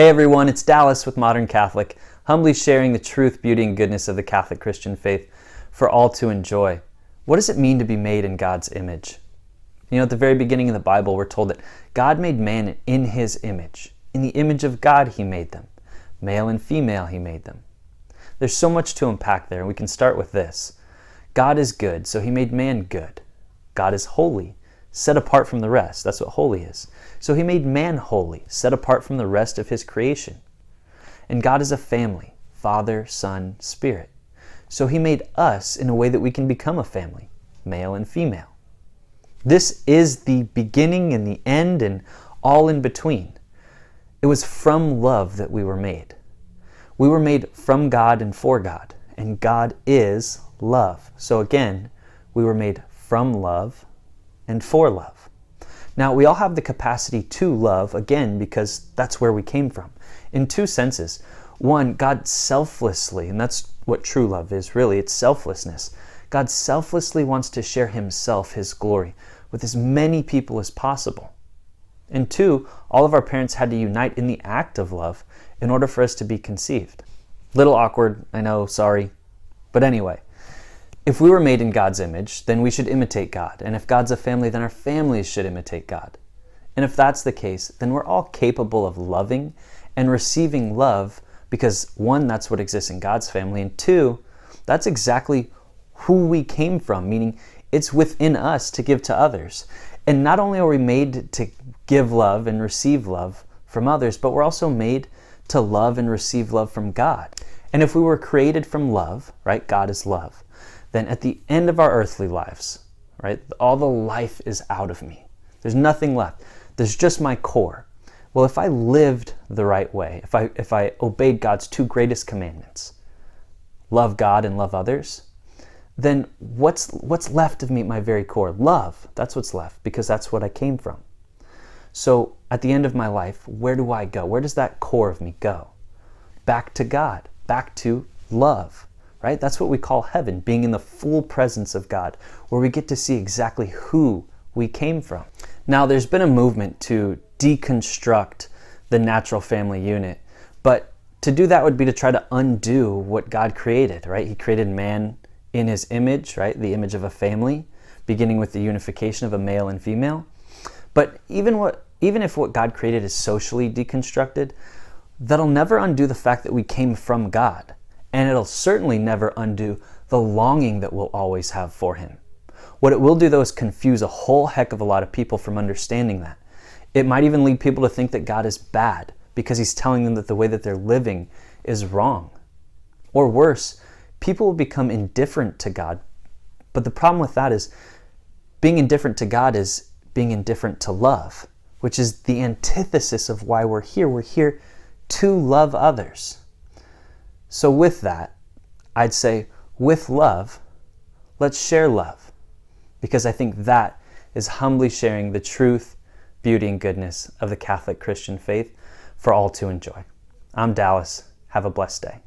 Hey everyone, it's Dallas with Modern Catholic, humbly sharing the truth, beauty, and goodness of the Catholic Christian faith for all to enjoy. What does it mean to be made in God's image? You know, at the very beginning of the Bible, we're told that God made man in his image. In the image of God, he made them. Male and female, he made them. There's so much to unpack there, and we can start with this. God is good, so he made man good. God is holy, set apart from the rest. That's what holy is. So he made man holy, set apart from the rest of his creation. And God is a family, Father, Son, Spirit. So he made us in a way that we can become a family, male and female. This is the beginning and the end and all in between. It was from love that we were made. We were made from God and for God, and God is love. So again, we were made from love and for love. Now, we all have the capacity to love, again, because that's where we came from, in two senses. One, God selflessly, and that's what true love is, really, it's selflessness. God selflessly wants to share himself, his glory, with as many people as possible. And two, all of our parents had to unite in the act of love in order for us to be conceived. Little awkward, I know, sorry. But anyway, if we were made in God's image, then we should imitate God. And if God's a family, then our families should imitate God. And if that's the case, then we're all capable of loving and receiving love because one, that's what exists in God's family, and two, that's exactly who we came from, meaning it's within us to give to others. And not only are we made to give love and receive love from others, but we're also made to love and receive love from God. And if we were created from love, right, God is love, then at the end of our earthly lives, right, all the life is out of me. There's nothing left. There's just my core. Well, if I lived the right way, if I obeyed God's two greatest commandments, love God and love others, then what's left of me at my very core? Love. That's what's left, because that's what I came from. So at the end of my life, where do I go? Where does that core of me go? Back to God, back to love. Right? That's what we call heaven, being in the full presence of God, where we get to see exactly who we came from. Now, there's been a movement to deconstruct the natural family unit, but to do that would be to try to undo what God created, right? He created man in his image, right? The image of a family, beginning with the unification of a male and female. But even if what God created is socially deconstructed, that'll never undo the fact that we came from God. And it'll certainly never undo the longing that we'll always have for him. What it will do, though, is confuse a whole heck of a lot of people from understanding that. It might even lead people to think that God is bad because he's telling them that the way that they're living is wrong. Or worse, people will become indifferent to God. But the problem with that is being indifferent to God is being indifferent to love, which is the antithesis of why we're here. We're here to love others. So with that, I'd say, with love, let's share love. Because I think that is humbly sharing the truth, beauty, and goodness of the Catholic Christian faith for all to enjoy. I'm Dallas. Have a blessed day.